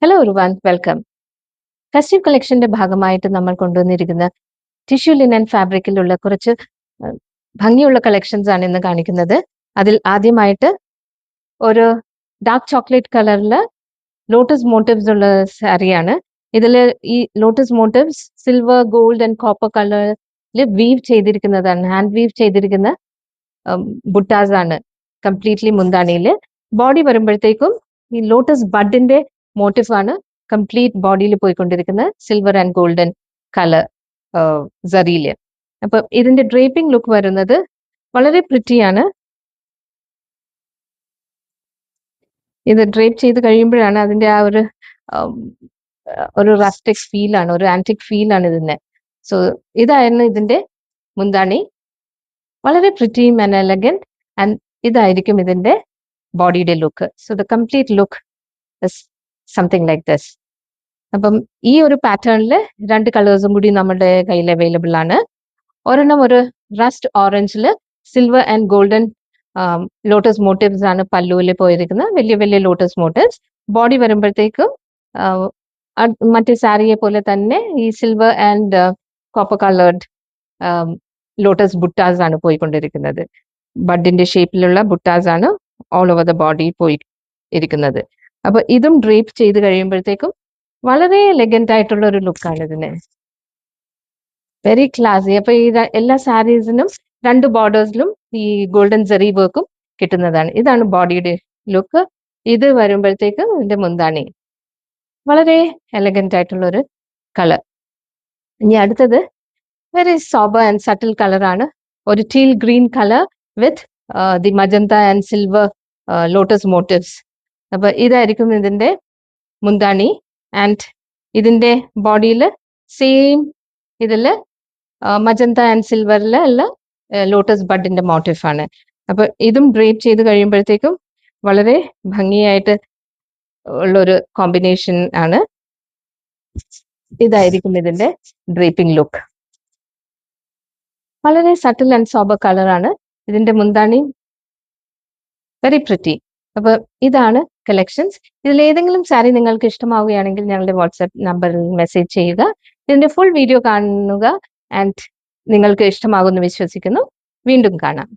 Hello everyone, welcome. Festive കളക്ഷന്റെ ഭാഗമായിട്ട് നമ്മൾ കൊണ്ടുവന്നിരിക്കുന്ന tissue linen ഫാബ്രിക്കിലുള്ള കുറച്ച് ഭംഗിയുള്ള കളക്ഷൻസ് ആണ് ഇന്ന് കാണിക്കുന്നത്. അതിൽ ആദ്യമായിട്ട് ഒരു ഡാർക്ക് ചോക്ലേറ്റ് കളറിൽ ലോട്ടസ് മോട്ടീവ്സ് ഉള്ള സാരിയാണ്. ഇതിൽ ഈ lotus motifs silver, gold and copper കളറിൽ വീവ് ചെയ്തിരിക്കുന്നതാണ്. ഹാൻഡ് വീവ് ചെയ്തിരിക്കുന്ന ബുട്ടാസ് ആണ് കംപ്ലീറ്റ്ലി മുന്താണിയിൽ. ബോഡി വരുമ്പോഴത്തേക്കും ഈ ലോട്ടസ് ബഡിന്റെ മോട്ടീവ് ആണ് കംപ്ലീറ്റ് ബോഡിയിൽ പോയിക്കൊണ്ടിരിക്കുന്നത്, സിൽവർ ആൻഡ് ഗോൾഡൻ കളർ സറിയില്. അപ്പൊ ഇതിന്റെ ഡ്രേപ്പിംഗ് ലുക്ക് വരുന്നത് വളരെ പ്രിറ്റിയാണ്. ഇത് ഡ്രേപ്പ് ചെയ്ത് കഴിയുമ്പോഴാണ് അതിന്റെ ആ ഒരു റസ്റ്റിക് ഫീലാണ്, ഒരു ആന്റിക് ഫീലാണ് ഇതിന്. സോ ഇതായിരുന്നു ഇതിന്റെ മുന്താണി. വളരെ പ്രിറ്റിയും ആൻഡ് എലഗന്റ്, ആൻഡ് ഇതായിരിക്കും ഇതിന്റെ ബോഡിയുടെ look. So the complete look is something like this. അപ്പം ഈ ഒരു പാറ്റേണിൽ 2 കളേഴ്സും കൂടി നമ്മുടെ കയ്യിൽ അവൈലബിൾ ആണ്. ഒരെണ്ണം ഒരു റസ്റ്റ് ഓറഞ്ചിൽ silver and golden lotus motifs ആണ് പല്ലുവിൽ പോയിരിക്കുന്നത്, വലിയ വലിയ ലോട്ടസ് മോട്ടീവ്സ്. ബോഡി വരുമ്പോഴത്തേക്കും മറ്റേ സാരിയെ പോലെ തന്നെ ഈ silver and copper coloured lotus buttas ആണ് പോയിക്കൊണ്ടിരിക്കുന്നത്. ബഡിന്റെ ഷേപ്പിലുള്ള ബുട്ടാസ് ആണ് ഓൾ ഓവർ ദ ബോഡി പോയി ഇരിക്കുന്നത്. അപ്പൊ ഇതും ഡ്രേപ്പ് ചെയ്ത് കഴിയുമ്പോഴത്തേക്കും വളരെ എലഗന്റ് ആയിട്ടുള്ള ഒരു ലുക്കാണ് ഇതിന്, വെരി ക്ലാസി. അപ്പൊ ഈ എല്ലാ സാരീസിനും 2 ബോർഡേഴ്സിലും ഈ ഗോൾഡൻ ജെറി വർക്കും കിട്ടുന്നതാണ്. ഇതാണ് ബോഡിയുടെ ലുക്ക്. ഇത് വരുമ്പോഴത്തേക്ക് ഇതിന്റെ മുന്താണി വളരെ എലഗന്റ് ആയിട്ടുള്ള ഒരു കളർ. ഇനി അടുത്തത് വെരി സോബർ ആൻഡ് സട്ടിൽ കളറാണ്. ഒരു teal green colour with the magenta and silver lotus motifs. അപ്പൊ ഇതായിരിക്കും ഇതിന്റെ മുന്താണി. ആൻഡ് ഇതിന്റെ ബോഡിയിൽ സെയിം ഇതില് മജന്ത ആൻഡ് സിൽവറിലുള്ള ലോട്ടസ് ബഡിന്റെ മോട്ടീഫ് ആണ്. അപ്പൊ ഇതും ഡ്രേപ്പ് ചെയ്ത് കഴിയുമ്പോഴത്തേക്കും വളരെ ഭംഗിയായിട്ട് ഉള്ളൊരു കോമ്പിനേഷൻ ആണ്. ഇതായിരിക്കും ഇതിന്റെ ഡ്രേപ്പിംഗ് ലുക്ക്. വളരെ സട്ടിൽ ആൻഡ് സോബർ കളറാണ്. ഇതിന്റെ മുന്താണി വെരി പ്രിറ്റി. അപ്പൊ ഇതാണ് കളക്ഷൻസ്. ഇതിൽ ഏതെങ്കിലും സാരി നിങ്ങൾക്ക് ഇഷ്ടമാവുകയാണെങ്കിൽ ഞങ്ങളുടെ വാട്സാപ്പ് നമ്പറിൽ മെസ്സേജ് ചെയ്യുക. ഇതിന്റെ ഫുൾ വീഡിയോ കാണുക. ആൻഡ് നിങ്ങൾക്ക് ഇഷ്ടമാകുമെന്ന് വിശ്വസിക്കുന്നു. വീണ്ടും കാണാം.